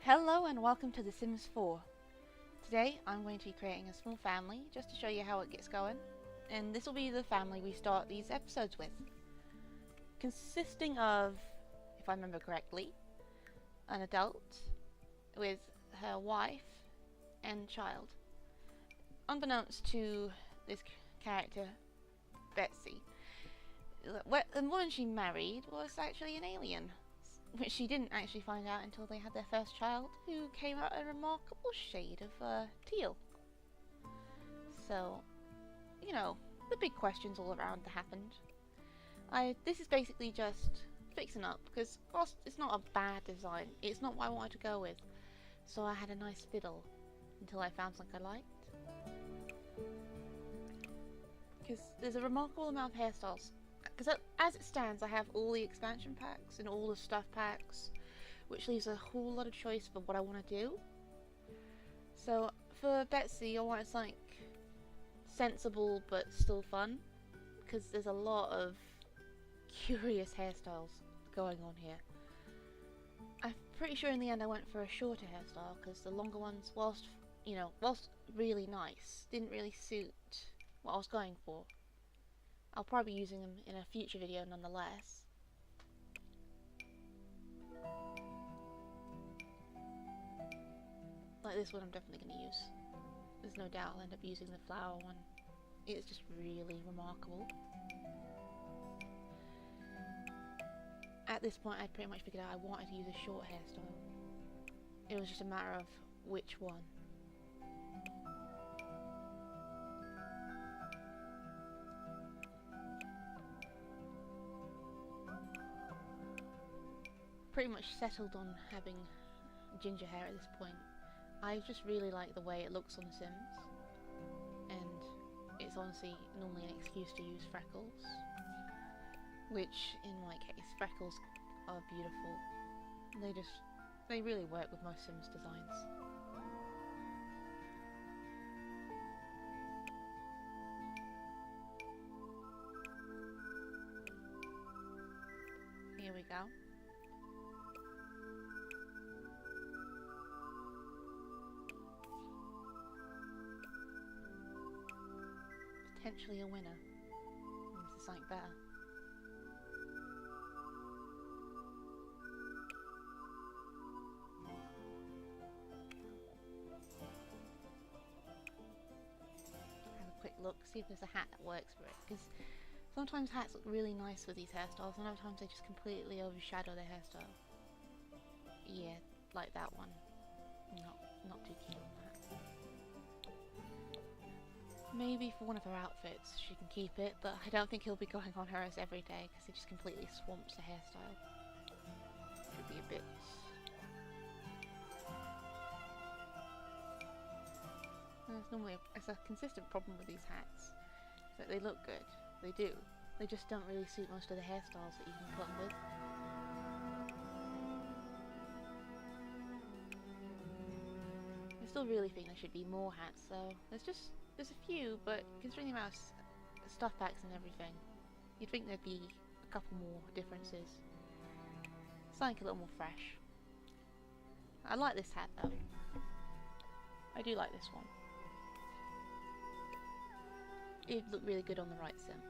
Hello and welcome to The Sims 4. Today I'm going to be creating a small family just to show you how it gets going, and this will be the family we start these episodes with, consisting of, if I remember correctly, an adult with her wife and child. Unbeknownst to this character, Betsy, the woman she married was actually an alien, which she didn't actually find out until they had their first child, who came out a remarkable shade of teal. So, you know, the big questions all around that happened. This is basically just fixing up, because whilst it's not a bad design, it's not what I wanted to go with. So I had a nice fiddle until I found something I liked. Because there's a remarkable amount of hairstyles. Because as it stands, I have all the expansion packs and all the stuff packs, which leaves a whole lot of choice for what I want to do. So for Betsy, I wanted something sensible but still fun, because there's a lot of curious hairstyles going on here. I'm pretty sure in the end I went for a shorter hairstyle, because the longer ones, whilst really nice, didn't really suit what I was going for. I'll probably be using them in a future video nonetheless. Like this one I'm definitely going to use. There's no doubt I'll end up using the flower one. It's just really remarkable. At this point I'd pretty much figured out I wanted to use a short hairstyle. It was just a matter of which one. Pretty much settled on having ginger hair at this point. I just really like the way it looks on Sims, and it's honestly normally an excuse to use freckles, which in my case, freckles are beautiful. They really work with most Sims designs. Here we go. Potentially a winner. This is something better. Have a quick look, see if there's a hat that works for it, because sometimes hats look really nice with these hairstyles, and other times they just completely overshadow their hairstyle. Yeah, like that one. Not too keen on that. Maybe for one of her outfits she can keep it, but I don't think he'll be going on hers every day because it just completely swamps the hairstyle. Should be a bit... It's a consistent problem with these hats, is that they look good. They do. They just don't really suit most of the hairstyles that you can put them with. I still really think there should be more hats, so there's a few, but considering the amount of stuff packs and everything, you'd think there'd be a couple more differences. Something a little more fresh. I like this hat though. I do like this one. It'd look really good on the right sim.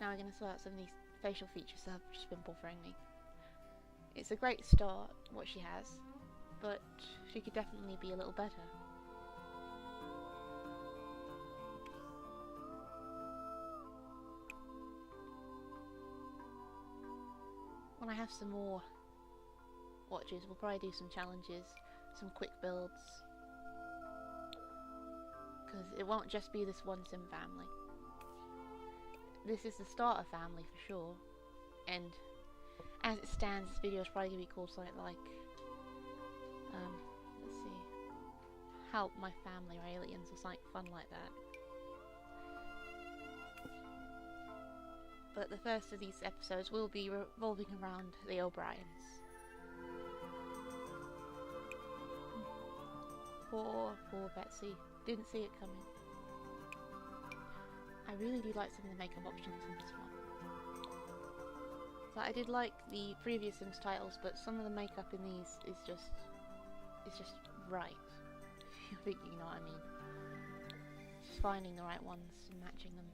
Now we're going to sort out some of these facial features that have just been bothering me. It's a great start, what she has, but she could definitely be a little better. When I have some more watches, we'll probably do some challenges, some quick builds, because it won't just be this one sim family. This is the starter family for sure, and as it stands, this video is probably going to be called something like, let's see, Help My Family or Aliens or something fun like that. But the first of these episodes will be revolving around the O'Briens. Poor Betsy. Didn't see it coming. I really do like some of the makeup options in this one. Like, I did like the previous Sims titles, but some of the makeup in these is just right. I think you know what I mean. Just finding the right ones and matching them.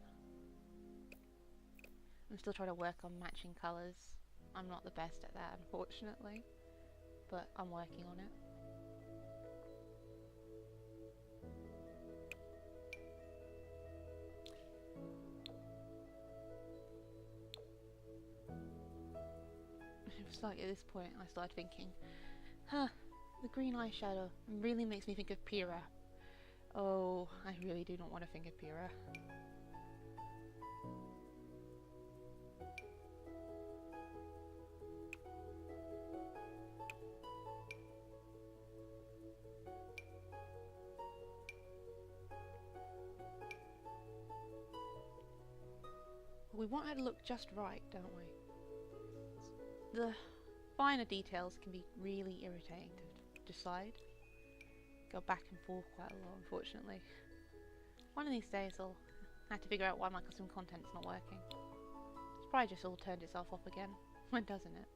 I'm still trying to work on matching colours. I'm not the best at that, unfortunately, but I'm working on it. It was like at this point I started thinking, huh, the green eyeshadow really makes me think of Pyrrha. Oh, I really do not want to think of Pyrrha. We want her to look just right, don't we? The finer details can be really irritating to decide. Go back and forth quite a lot, unfortunately. One of these days I'll have to figure out why my custom content's not working. It's probably just all turned itself off again. When doesn't it?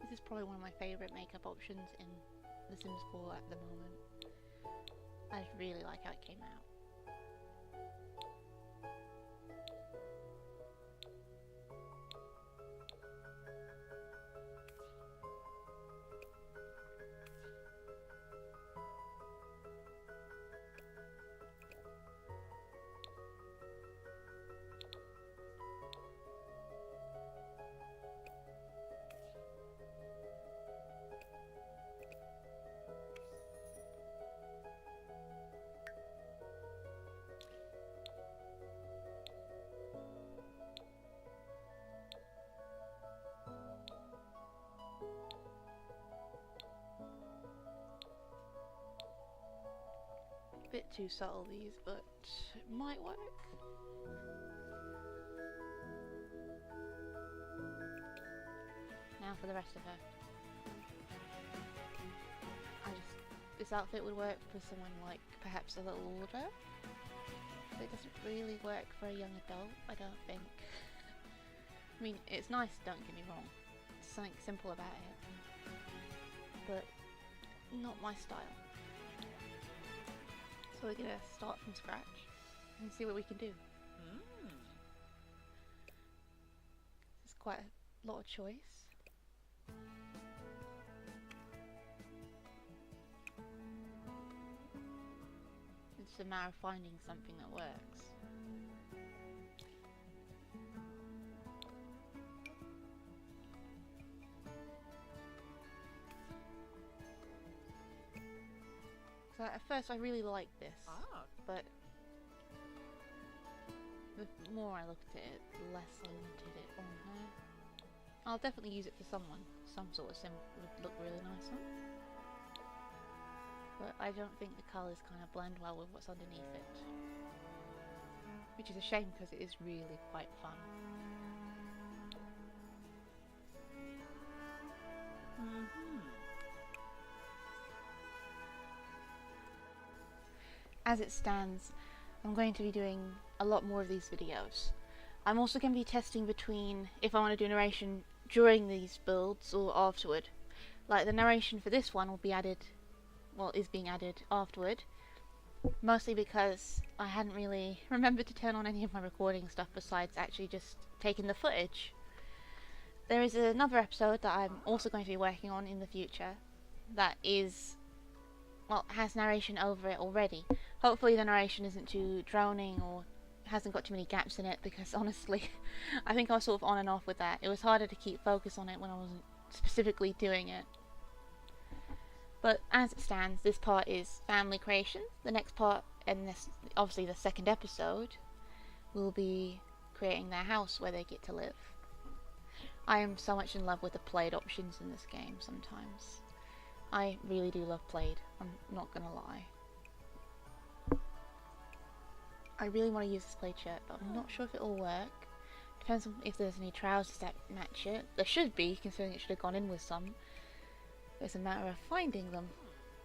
This is probably one of my favourite makeup options in The Sims 4 at the moment. I just really like how it came out. Bit too subtle these, but it might work. Now for the rest of her. This outfit would work for someone like perhaps a little older. But it doesn't really work for a young adult, I don't think. I mean, it's nice, don't get me wrong. There's something simple about it. But not my style. So we're gonna start from scratch and see what we can do. There's quite a lot of choice. It's a matter of finding something that works. So at first I really liked this, but the more I looked at it, the less I wanted it on her. I'll definitely use it for someone. Some sort of sim would look really nice on. But I don't think the colours kind of blend well with what's underneath it. Which is a shame because it is really quite fun. As it stands, I'm going to be doing a lot more of these videos. I'm also going to be testing between if I want to do narration during these builds or afterward. Like the narration for this one will be added, well, is being added afterward. Mostly because I hadn't really remembered to turn on any of my recording stuff besides actually just taking the footage. There is another episode that I'm also going to be working on in the future that is, well, has narration over it already. Hopefully the narration isn't too droning or hasn't got too many gaps in it, because honestly I think I was sort of on and off with that. It was harder to keep focus on it when I wasn't specifically doing it. But as it stands, this part is family creation. The next part, and this obviously the second episode, will be creating their house where they get to live. I am so much in love with the played options in this game sometimes. I really do love plaid. I'm not gonna lie. I really want to use this plaid shirt, but I'm not sure if it'll work. Depends on if there's any trousers that match it. There should be, considering it should have gone in with some. It's a matter of finding them,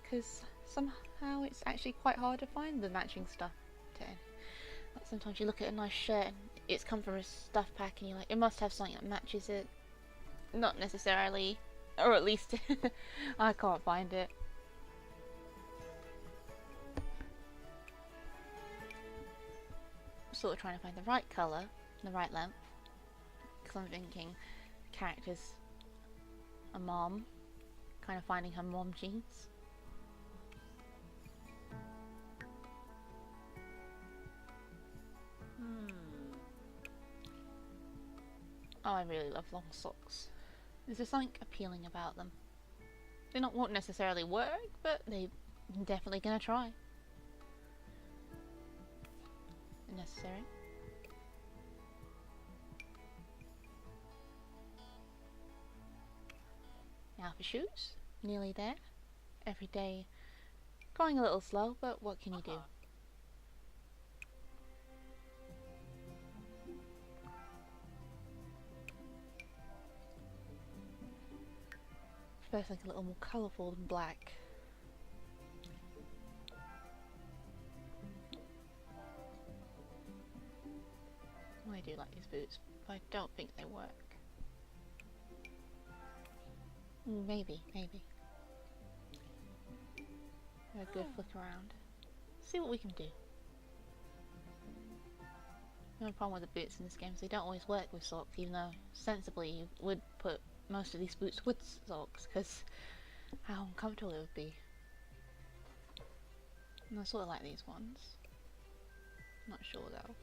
because somehow it's actually quite hard to find the matching stuff to it. Like sometimes you look at a nice shirt and it's come from a stuff pack and you're like, it must have something that matches it. Not necessarily, or at least I can't find it. Sort of trying to find the right colour, the right length, because I'm thinking characters, a mom, kind of finding her mom jeans. Oh, I really love long socks. There's just something appealing about them. They won't necessarily work, but they're definitely gonna try. Necessary. Now for shoes, nearly there. Every day going a little slow, but what can you do? First, like a little more colourful than black. I do like these boots, but I don't think they work. Maybe. A good flick around. See what we can do. The only problem with the boots in this game is they don't always work with socks, even though sensibly you would put most of these boots with socks, because how uncomfortable it would be. And I sort of like these ones. Not sure though.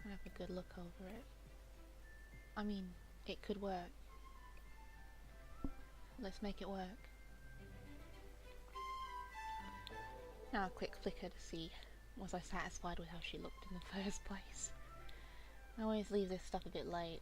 I'll have a good look over it. I mean, it could work. Let's make it work. Now a quick flicker to see, was I satisfied with how she looked in the first place? I always leave this stuff a bit late.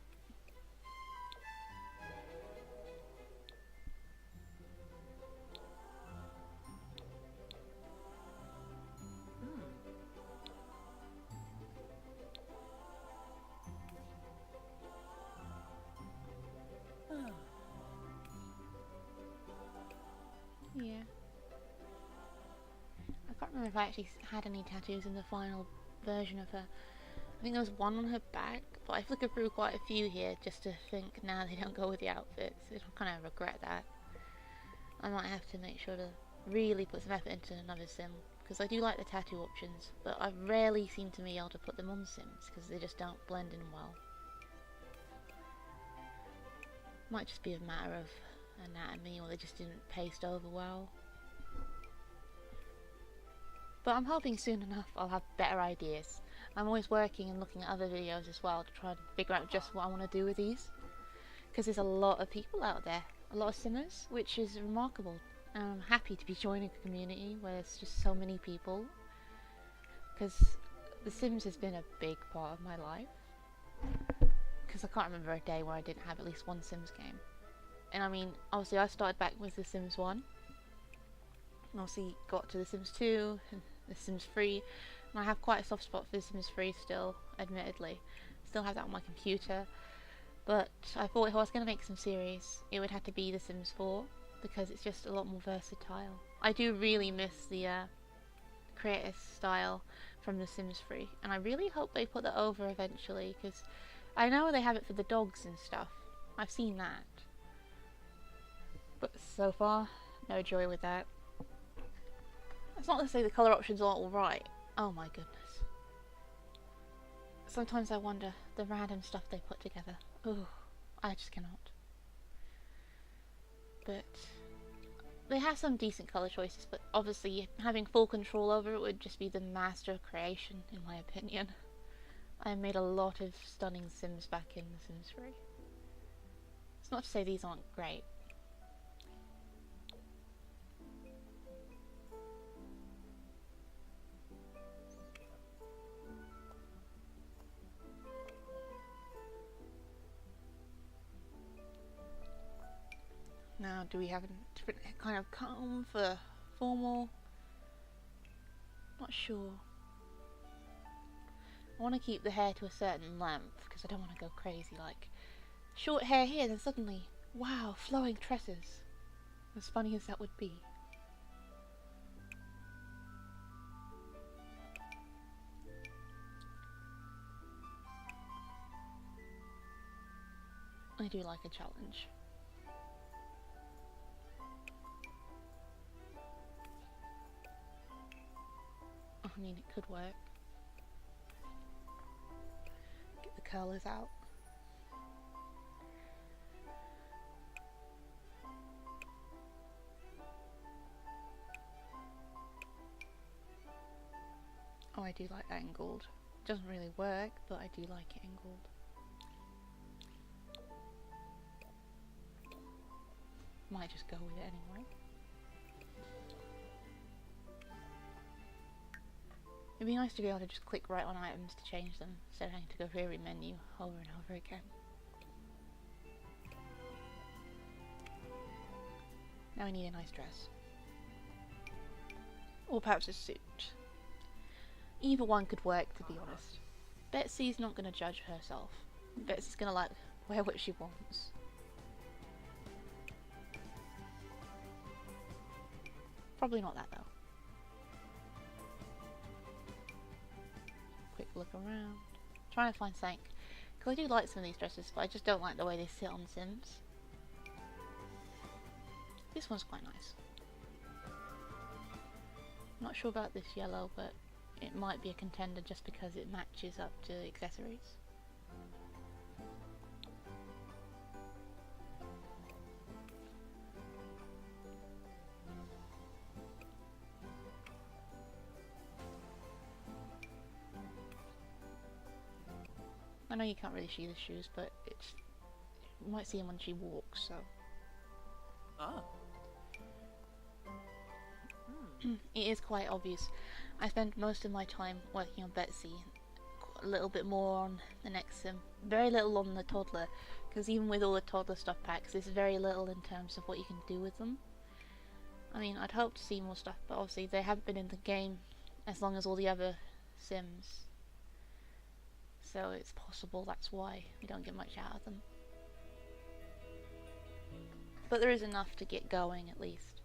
Yeah. I can't remember if I actually had any tattoos in the final version of her. I think there was one on her back, but I flickered through quite a few here just to think, nah, they don't go with the outfits. I kind of regret that. I might have to make sure to really put some effort into another sim, because I do like the tattoo options, but I rarely seem to be able to put them on sims, because they just don't blend in well. Might just be a matter of anatomy, or they just didn't paste over well. But I'm hoping soon enough I'll have better ideas. I'm always working and looking at other videos as well to try to figure out just what I want to do with these. Because there's a lot of people out there, a lot of simmers, which is remarkable. And I'm happy to be joining a community where there's just so many people. Because The Sims has been a big part of my life. Because I can't remember a day where I didn't have at least one Sims game. And I mean, obviously I started back with The Sims 1. And obviously got to The Sims 2 and The Sims 3. And I have quite a soft spot for The Sims 3 still, admittedly. Still have that on my computer. But I thought if I was going to make some series, it would have to be The Sims 4. Because it's just a lot more versatile. I do really miss the creative style from The Sims 3. And I really hope they put that over eventually. Because I know they have it for the dogs and stuff. I've seen that. But so far, no joy with that. That's not to say the colour options aren't alright. Oh my goodness. Sometimes I wonder the random stuff they put together. Ooh, I just cannot. But they have some decent colour choices, but obviously having full control over it would just be the master of creation, in my opinion. I made a lot of stunning Sims back in The Sims 3. It's not to say these aren't great. do we have a different kind of calm for formal? Not sure. I want to keep the hair to a certain length because I don't want to go crazy like short hair here, then suddenly, wow, flowing tresses. As funny as that would be. I do like a challenge. I mean, it could work. Get the curlers out. Oh, I do like angled. Doesn't really work, but I do like it angled. Might just go with it anyway. It'd be nice to be able to just click right on items to change them, instead of having to go through every menu over and over again. Now I need a nice dress. Or perhaps a suit. Either one could work, to be honest. Betsy's not going to judge herself. Betsy's going to like wear what she wants. Probably not that though. Quick look around. Trying to find something. Because I do like some of these dresses, but I just don't like the way they sit on Sims. This one's quite nice. Not sure about this yellow, but it might be a contender just because it matches up to the accessories. I know you can't really see the shoes, but you might see them when she walks, so. Ah. It is quite obvious. I spend most of my time working on Betsy, a little bit more on the next sim, very little on the toddler, because even with all the toddler stuff packs, there's very little in terms of what you can do with them. I mean, I'd hope to see more stuff, but obviously they haven't been in the game as long as all the other sims. So it's possible that's why we don't get much out of them. But there is enough to get going at least.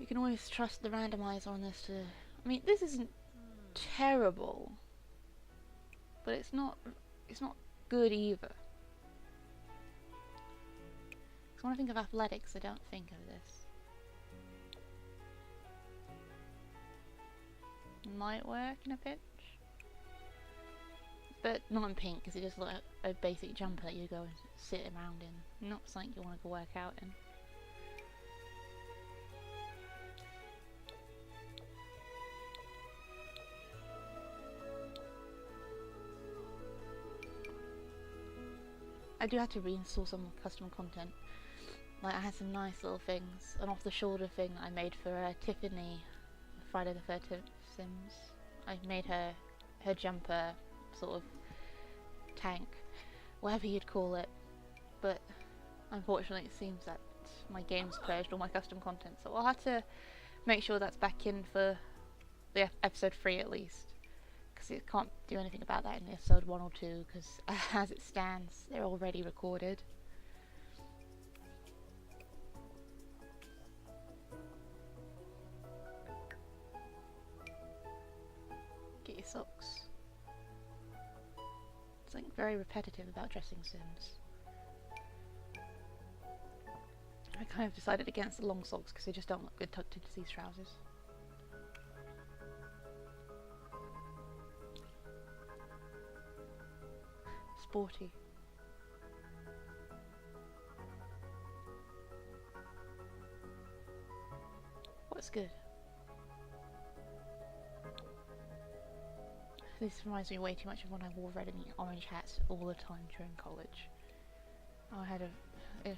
You can always trust the randomizer on this to... I mean, this isn't terrible, but it's not good either. Because when I think of athletics, I don't think of this. Might work in a pinch. But not in pink, because it just looks like a basic jumper that you go and sit around in. Not something you want to go work out in. I do have to reinstall some custom content. Like I had some nice little things, an off-the-shoulder thing I made for Tiffany, Friday the 13th Sims. I made her jumper sort of tank, whatever you'd call it, but unfortunately it seems that my game's purged all my custom content, so I'll have to make sure that's back in for the episode 3 at least, because it can't do anything about that in episode 1 or 2, because as it stands they're already recorded. Get your socks. Something very repetitive about dressing Sims. I kind of decided against the long socks because they just don't look good tucked into these trousers. Sporty. What's good? This reminds me way too much of when I wore red and orange hats all the time during college. I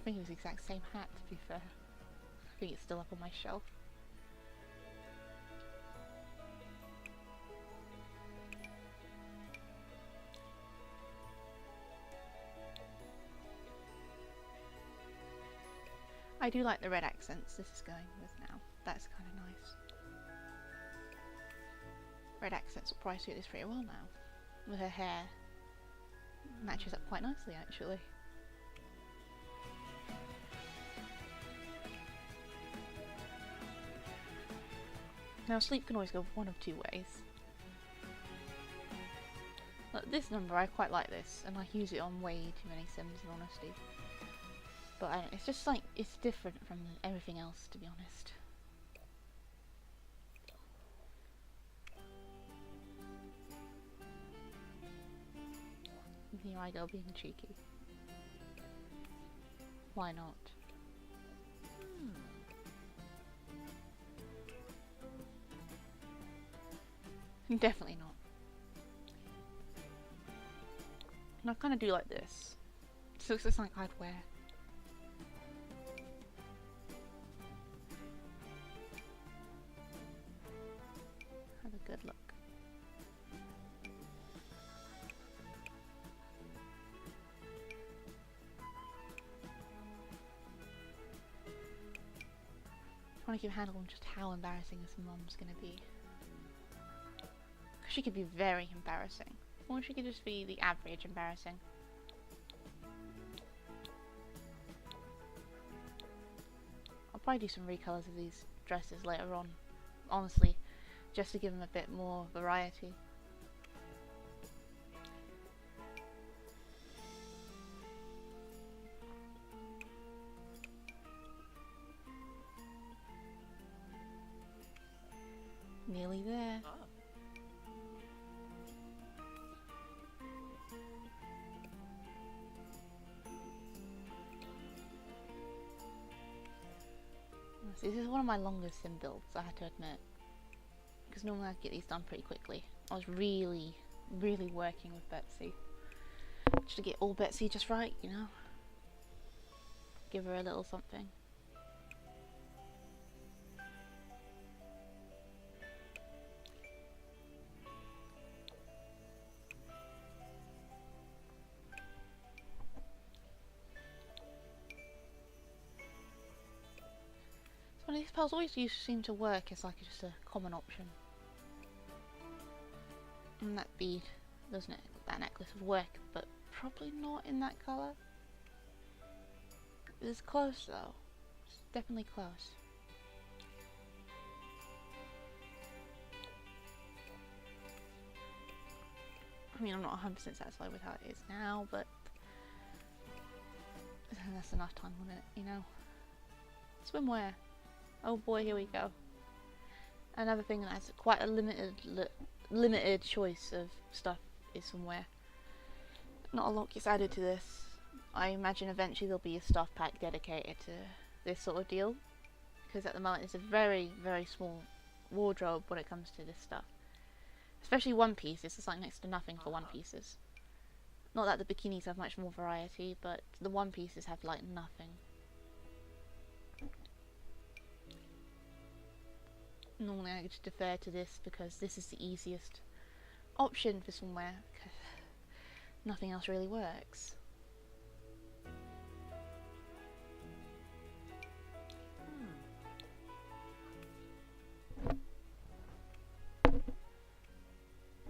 think it was the exact same hat, to be fair. I think it's still up on my shelf. I do like the red accents this is going with now. That's kind of nice. Red accents will probably suit this pretty well now. With her hair. Matches up quite nicely actually. Now sleep can always go one of two ways. Look, this number, I quite like this, and I use it on way too many Sims in honesty. But I don't, it's just like, it's different from everything else to be honest. Here I go being cheeky. Why not? Definitely not. And I kind of do like this. This looks like something I'd wear. Have a good look. I want to keep a handle on just how embarrassing this mum's gonna be. She could be very embarrassing, or she could just be the average embarrassing. I'll probably do some recolors of these dresses later on, honestly, just to give them a bit more variety. Nearly there. Ah. This is one of my longest sim builds, I have to admit. Because normally I get these done pretty quickly. I was really working with Betsy. Just to get all Betsy just right, you know? Give her a little something. One of these pearls always seem to work as like just a common option. And that bead, doesn't it? That necklace would work, but probably not in that colour. It's close though. It's definitely close. I mean, I'm not 100% satisfied with how it is now, but that's enough time on it, you know. Swimwear. Oh boy, here we go. Another thing that's quite a limited choice of stuff is swimwear. Not a lot gets added to this. I imagine eventually there'll be a stuff pack dedicated to this sort of deal, because at the moment it's a very small wardrobe when it comes to this stuff. Especially one piece, this is like next to nothing for one pieces. Not that the bikinis have much more variety, but the one pieces have like nothing. Normally I just defer to this because this is the easiest option for swimwear, because nothing else really works.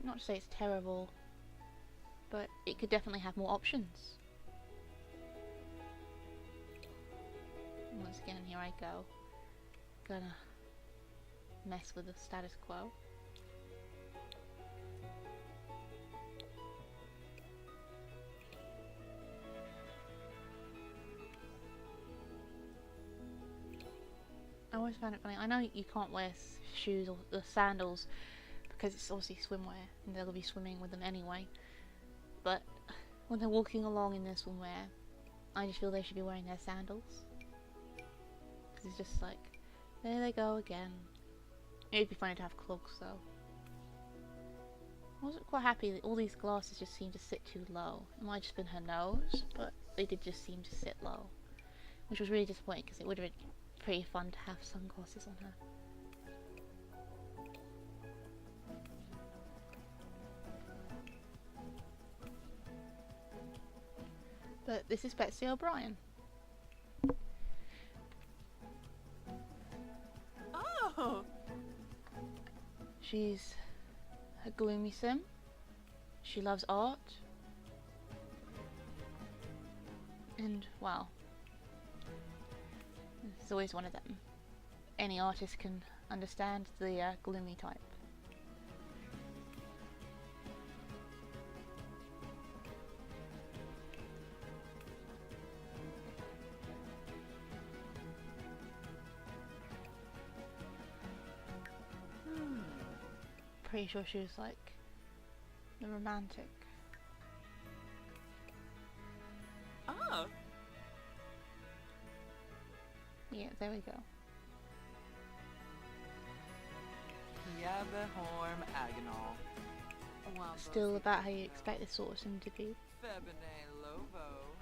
Not to say it's terrible, but it could definitely have more options. Once again, here I go. Gonna mess with the status quo. I always find it funny. I know you can't wear shoes or sandals because it's obviously swimwear and they'll be swimming with them anyway, but when they're walking along in their swimwear, I just feel they should be wearing their sandals, because it's just like, there they go again. It'd be funny to have clogs though. I wasn't quite happy that all these glasses just seemed to sit too low. It might have just been her nose, but they did just seem to sit low, which was really disappointing because it would have been pretty fun to have sunglasses on her. But this is Betsy O'Brien. She's a gloomy sim. She loves art. And, well, it's always one of them. Any artist can understand the gloomy type. Pretty sure she was like the romantic. Oh. Yeah, there we go. Horm Agonal. Still about how you expect this sort of sim to be. Febine Lovo.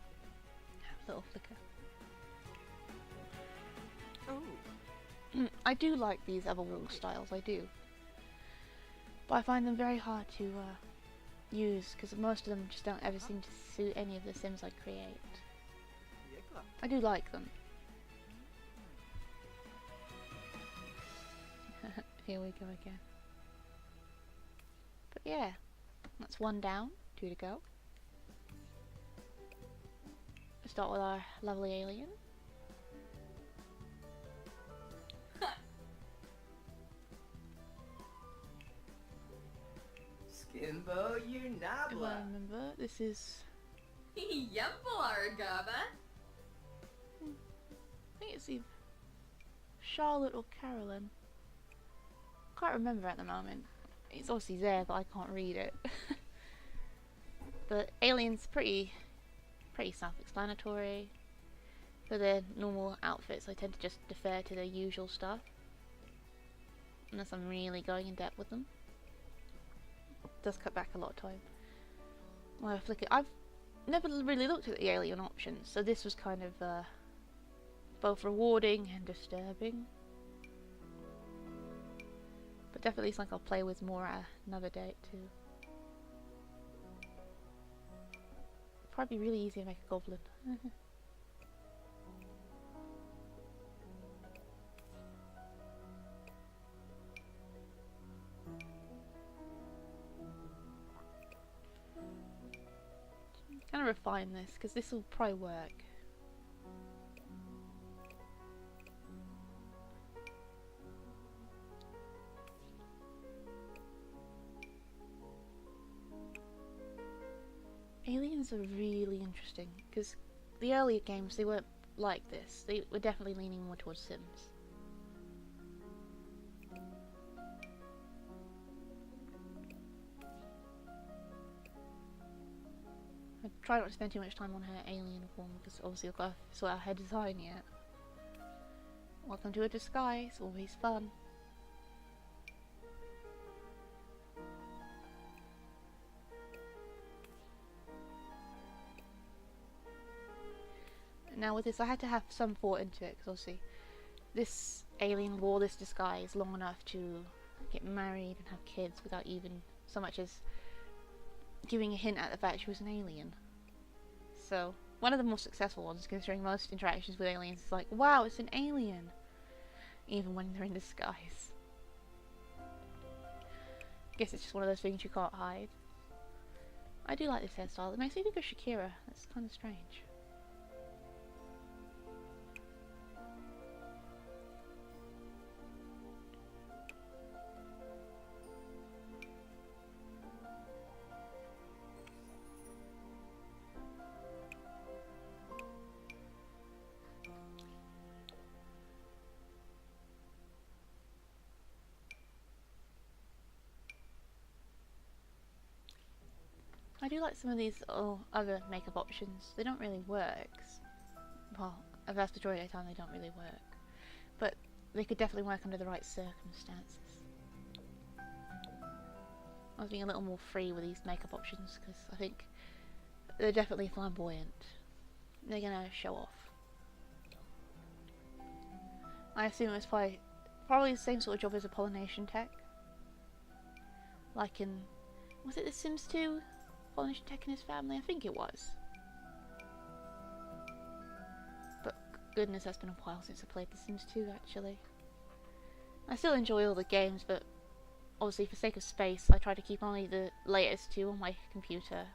Little flicker. Oh. I do like these other wall styles, I do. But I find them very hard to use because most of them just don't ever seem to suit any of the sims I create. I do like them. Here we go again. But yeah, that's one down, 2 to go. Let's start with our lovely alien. Skimbo If I Unabla. remember, this is... Yumble Aragaba. I think it's either Charlotte or Carolyn. Can't remember at the moment. It's obviously there, but I can't read it. But aliens pretty self-explanatory. For their normal outfits, I tend to just defer to their usual stuff, unless I'm really going in depth with them. It does cut back a lot of time. Well, I've never really looked at the alien options, so this was kind of both rewarding and disturbing. But definitely something I'll play with more at another date too. Probably really easy to make a goblin. Kind of refine this because this will probably work. Aliens are really interesting because the earlier games they weren't like this. They were definitely leaning more towards Sims. I try not to spend too much time on her alien form because obviously I've got to sort out her design yet. Welcome to a disguise, always fun. Now with this I had to have some thought into it because obviously this alien wore this disguise long enough to get married and have kids without even so much as giving a hint at the fact she was an alien. So one of the more successful ones, considering most interactions with aliens is like, wow, it's an alien, even when they're in disguise. I guess it's just one of those things you can't hide. I do like this hairstyle. It makes me think of Shakira. That's kind of strange. I do like some of these other makeup options. They don't really work. Well, a vast majority of the time they don't really work. But they could definitely work under the right circumstances. I was being a little more free with these makeup options because I think they're definitely flamboyant. They're gonna show off. I assume it was probably the same sort of job as a pollination tech. Like in... was it The Sims 2? Pollination tech and his family? I think it was. But goodness, that's been a while since I played The Sims 2 actually. I still enjoy all the games, but obviously for sake of space, I try to keep only the latest 2 on my computer.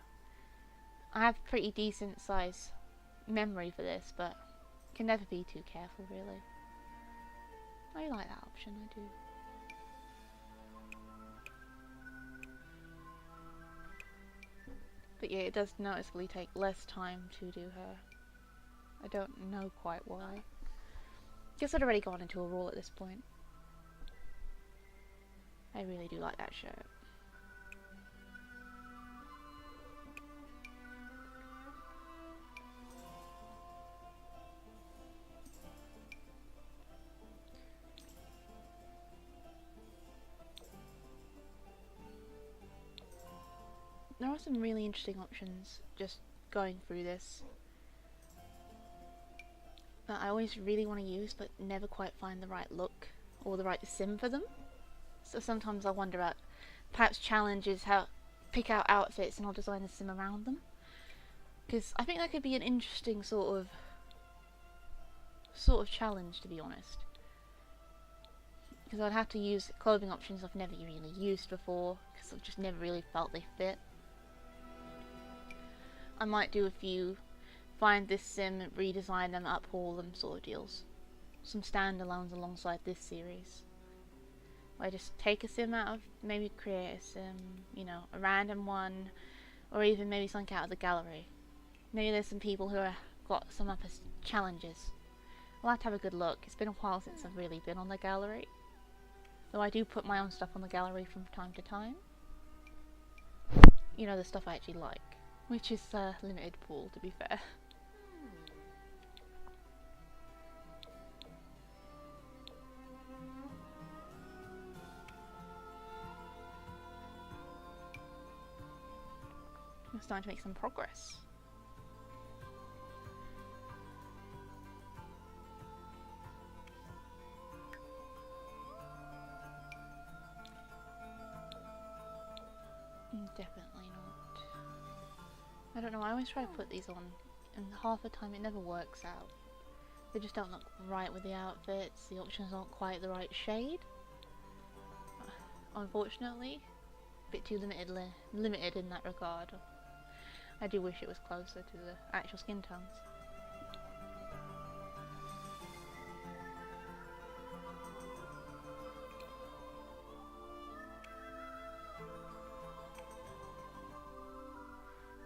I have pretty decent size memory for this, but can never be too careful, really. I like that option, I do. But yeah, it does noticeably take less time to do her. I don't know quite why. Guess I'd already gone into a rule at this point. I really do like that shirt. There are some really interesting options just going through this that I always really want to use but never quite find the right look or the right sim for them. So sometimes I wonder about perhaps challenges, how pick out outfits and I'll design a sim around them. Because I think that could be an interesting sort of challenge, to be honest. Because I'd have to use clothing options I've never really used before, because I've just never really felt they fit. I might do a few find this sim, redesign them, uphaul them sort of deals. Some standalones alongside this series. I just take a sim out of, maybe create a sim, you know, a random one, or even maybe something out of the gallery. Maybe there's some people who have got some up as challenges. I'll have to have a good look. It's been a while since I've really been on the gallery. Though I do put my own stuff on the gallery from time to time. You know, the stuff I actually like. Which is a limited pool, to be fair. I'm starting to make some progress. Definitely not. I don't know, I always try to put these on and half the time it never works out. They just don't look right with the outfits, the options aren't quite the right shade. Unfortunately, a bit too limited in that regard. I do wish it was closer to the actual skin tones.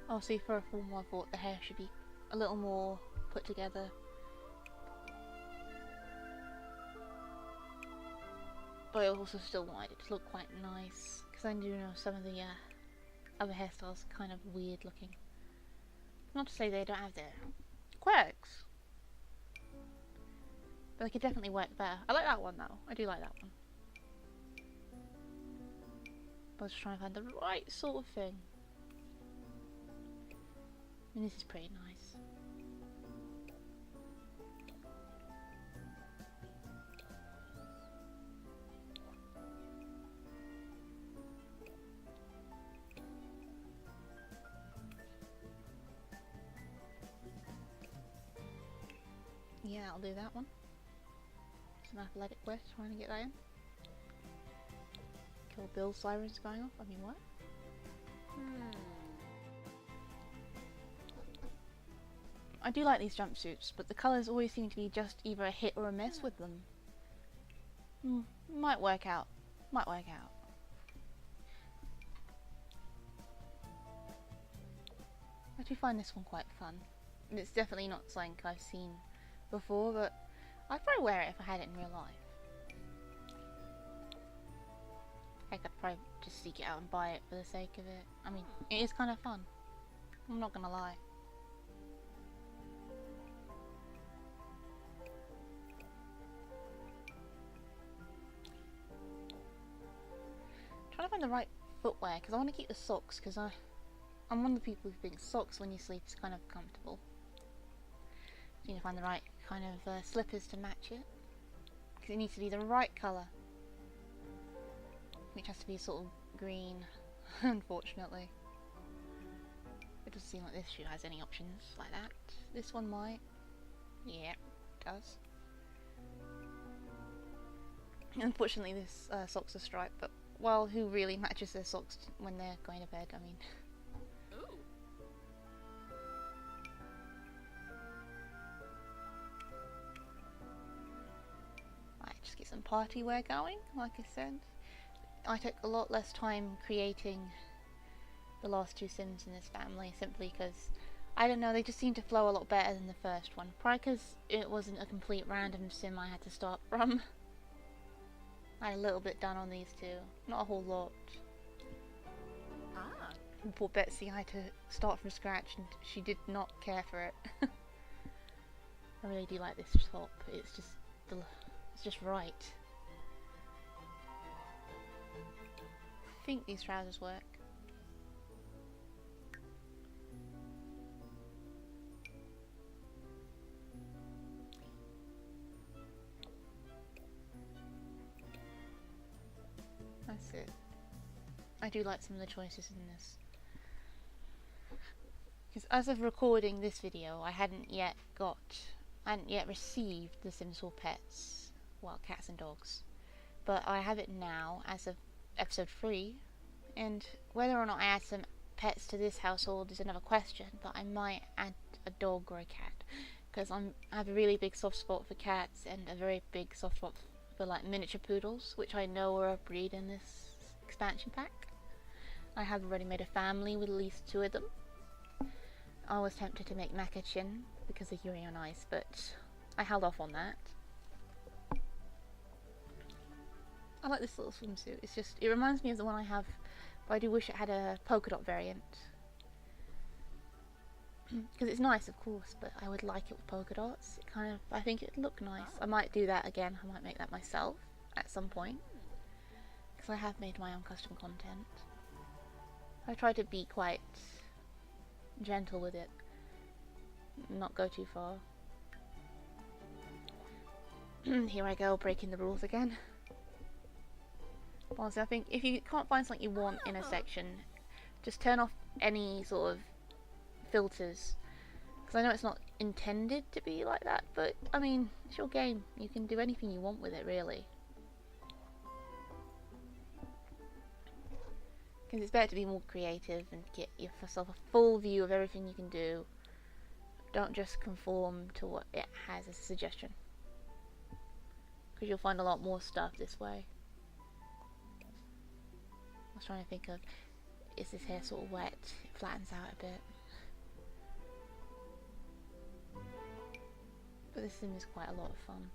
Oh, see, for a formal I thought the hair should be a little more put together. But I also still wanted it to look quite nice, because I do know some of the other hairstyles are kind of weird looking. Not to say they don't have their quirks, but they could definitely work better. I like that one though, I do like that one. But I was just trying to find the right sort of thing. And this is pretty nice. Yeah, I'll do that one. Some athletic wear, trying to get that in. Kill Bill sirens going off, I mean what? I do like these jumpsuits, but the colours always seem to be just either a hit or a miss with them. Might work out. Might work out. I do find this one quite fun. And it's definitely not something I've seen before, but I'd probably wear it if I had it in real life. Heck, I'd probably just seek it out and buy it for the sake of it. I mean, it is kind of fun. I'm not gonna lie. Trying to find the right footwear, because I want to keep the socks, because I'm one of the people who thinks socks when you sleep is kind of comfortable. You need to find the right kind of slippers to match it, because it needs to be the right colour, which has to be sort of green, unfortunately. It doesn't seem like this shoe has any options like that. This one might. Yeah, it does. Unfortunately this socks are striped, but well, who really matches their socks when they're going to bed, I mean. Ooh. Right, just get some party wear going, like I said. I took a lot less time creating the last two Sims in this family, simply because, I don't know, they just seem to flow a lot better than the first one. Probably because it wasn't a complete random Sim I had to start from. I had a little bit done on these two, not a whole lot. Ah. Poor Betsy, I had to start from scratch and she did not care for it. I really do like this top, it's just right. I think these trousers work. That's it. I do like some of the choices in this. Because as of recording this video, I hadn't yet received the Sims 4 pets. Well, cats and dogs. But I have it now as of episode 3. And whether or not I add some pets to this household is another question. But I might add a dog or a cat. Because I have a really big soft spot for cats and a very big soft spot for like miniature poodles, which I know are a breed in this expansion pack. I have already made a family with at least 2 of them. I was tempted to make Macachin because of Yuri on Ice, but I held off on that. I like this little swimsuit. It reminds me of the one I have, but I do wish it had a polka dot variant. Because it's nice, of course, but I would like it with polka dots. I think it'd look nice. I might do that again. I might make that myself at some point. Because I have made my own custom content. I try to be quite gentle with it. Not go too far. Here I go, breaking the rules again. Honestly, I think if you can't find something you want in a section, just turn off any sort of filters. Because I know it's not intended to be like that, but I mean, it's your game. You can do anything you want with it, really. Because it's better to be more creative and get yourself a full view of everything you can do. Don't just conform to what it has as a suggestion. Because you'll find a lot more stuff this way. I was trying to think of, is this hair sort of wet? It flattens out a bit. But this sim is quite a lot of fun.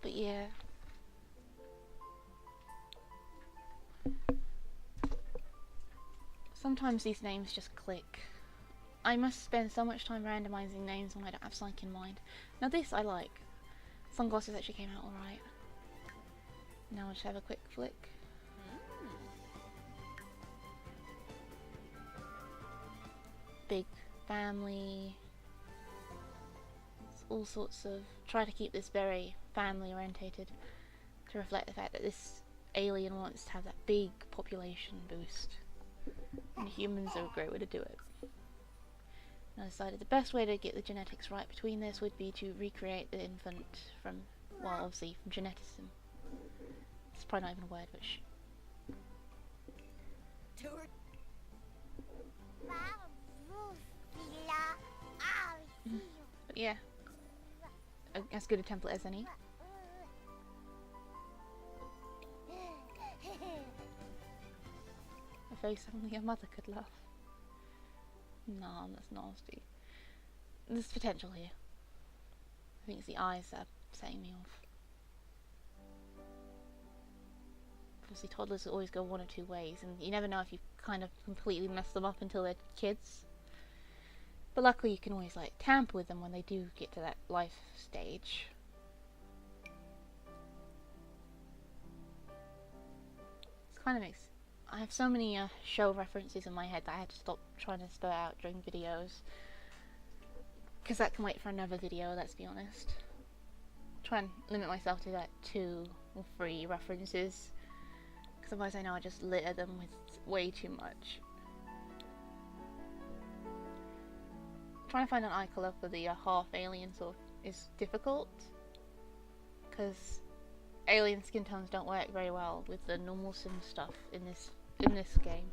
But yeah. Sometimes these names just click. I must spend so much time randomizing names when I don't have something in mind. Now this I like. Sunglasses actually came out alright. Now I'll just have a quick flick. Big family. It's all sorts of... Try to keep this very family orientated to reflect the fact that this alien wants to have that big population boost. And humans are a great way to do it. And I decided the best way to get the genetics right between this would be to recreate the infant from, well, obviously from geneticism. It's probably not even a word, but but yeah, as good a template as any. A face only a mother could love. No, that's nasty. There's potential here. I think it's the eyes that are setting me off. Obviously toddlers always go one or two ways, and you never know if you kind of completely mess them up until they're kids. But luckily you can always like tamper with them when they do get to that life stage. It's kind of makes... I have so many show references in my head that I had to stop trying to spell out during videos. Because that can wait for another video, let's be honest. Try and limit myself to like 2 or 3 references. Because otherwise I know I just litter them with way too much. Trying to find an eye colour for the half alien sort of is difficult. because alien skin tones don't work very well with the normal Sims stuff in this game.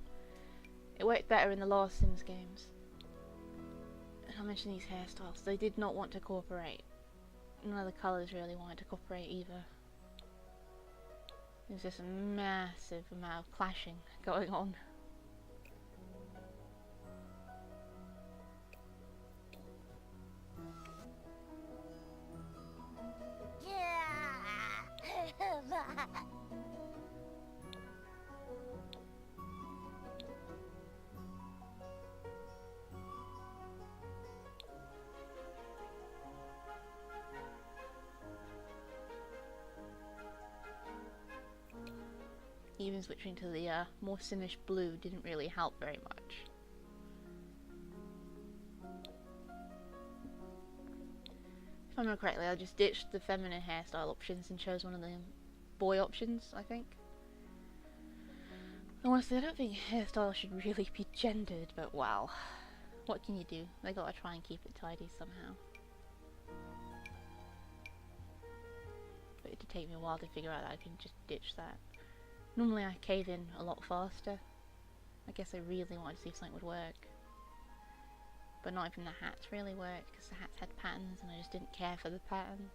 It worked better in the last Sims games. And I mentioned these hairstyles. They did not want to cooperate. None of the colours really wanted to cooperate either. There's just a massive amount of clashing going on. Even switching to the more Simish blue didn't really help very much. If I remember correctly, I just ditched the feminine hairstyle options and chose one of the boy options, I think. Honestly, I don't think hairstyle should really be gendered, but wow. What can you do? They gotta try and keep it tidy somehow. But it did take me a while to figure out that I can just ditch that. Normally I cave in a lot faster. I guess I really wanted to see if something would work. But not even the hats really worked, because the hats had patterns and I just didn't care for the pattern.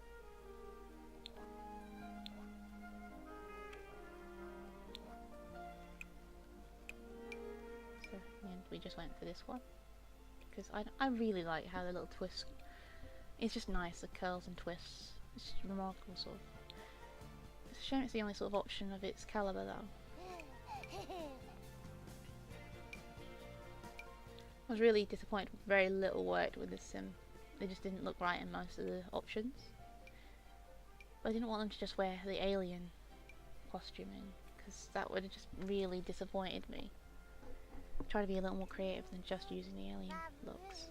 So in the end we just went for this one. Because I really like how the little twist... It's just nice, the curls and twists. It's just remarkable sort of. It's a shame it's the only sort of option of its calibre though. I was really disappointed with very little work with this sim. They just didn't look right in most of the options. But I didn't want them to just wear the alien costume in, because that would have just really disappointed me. Try to be a little more creative than just using the alien looks.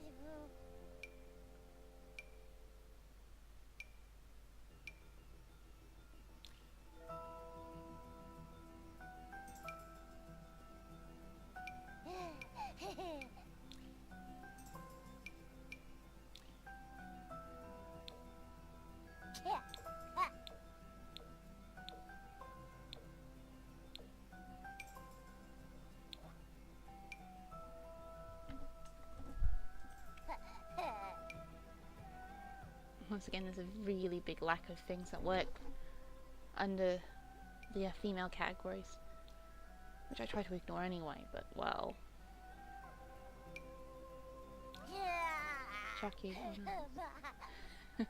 Once again, there's a really big lack of things that work under the female categories, which I try to ignore anyway, but well. Chucky. Oh no.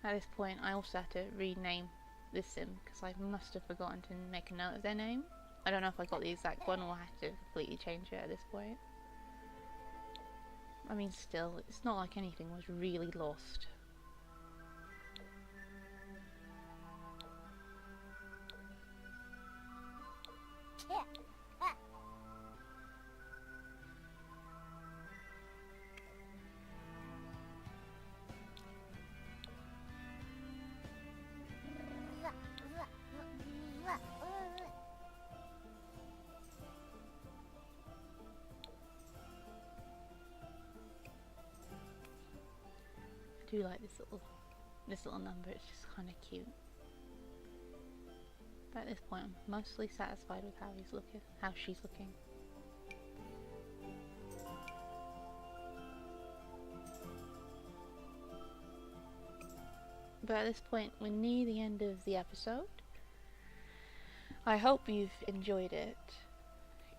At this point, I also had to rename this sim, because I must have forgotten to make a note of their name. I don't know if I got the exact one or I had to completely change it at this point. I mean, still, it's not like anything was really lost. I do like this little number, it's just kind of cute. But at this point I'm mostly satisfied with how she's looking. But at this point we're near the end of the episode. I hope you've enjoyed it.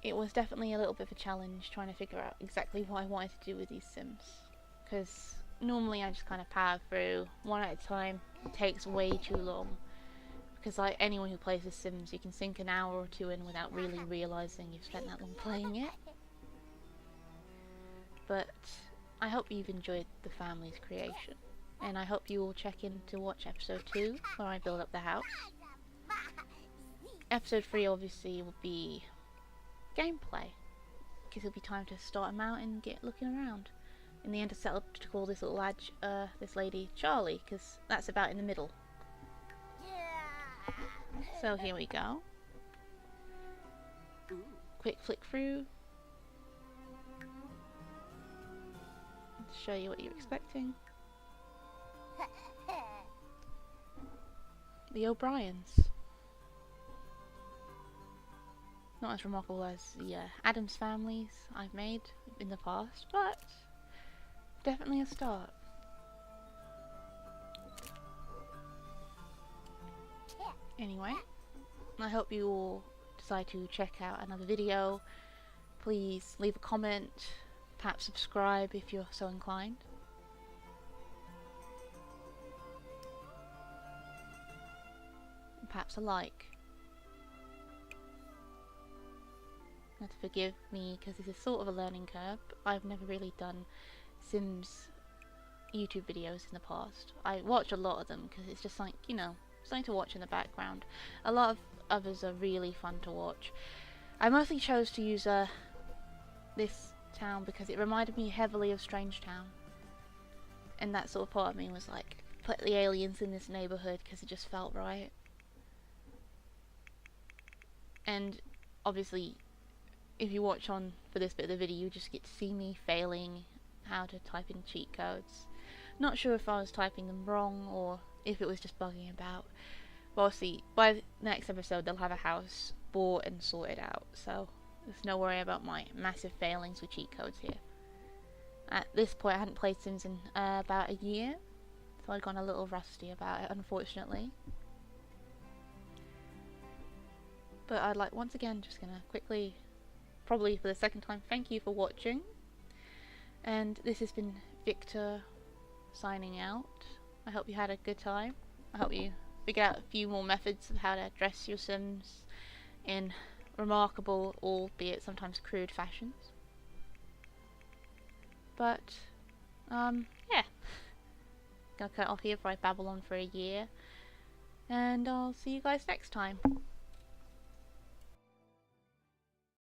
It was definitely a little bit of a challenge trying to figure out exactly what I wanted to do with these sims, because normally I just kind of power through one at a time. It takes way too long, because like anyone who plays The Sims, you can sink an hour or two in without really realising you've spent that long playing it. But I hope you've enjoyed the family's creation, and I hope you will check in to watch episode 2 where I build up the house. Episode 3 obviously will be gameplay, because it'll be time to start them out and get looking around. In the end, I settled to call this little this lady Charlie, because that's about in the middle. So here we go. Quick flick through. To show you what you're expecting. the O'Briens. Not as remarkable as the Addams families I've made in the past, but definitely a start. Anyway, I hope you all decide to check out another video. Please leave a comment, perhaps subscribe if you're so inclined. And perhaps a like. You have to forgive me because this is sort of a learning curve. I've never really done Sims YouTube videos in the past. I watch a lot of them because it's just like, you know, something to watch in the background. A lot of others are really fun to watch. I mostly chose to use this town because it reminded me heavily of Strange Town, and that sort of part of me was like, put the aliens in this neighborhood because it just felt right. And obviously, if you watch on for this bit of the video, you just get to see me failing how to type in cheat codes. Not sure if I was typing them wrong or if it was just bugging about. Well, see, by the next episode they'll have a house bought and sorted out, so there's no worry about my massive failings with cheat codes here. At this point I hadn't played Sims in about a year, so I'd gone a little rusty about it, unfortunately. But I'd like, once again, just gonna quickly, probably for the second time, thank you for watching. And this has been Victor signing out. I hope you had a good time. I hope you figure out a few more methods of how to dress your Sims in remarkable, albeit sometimes crude fashions. But, yeah. Gonna cut off here before I babble on for a year. And I'll see you guys next time.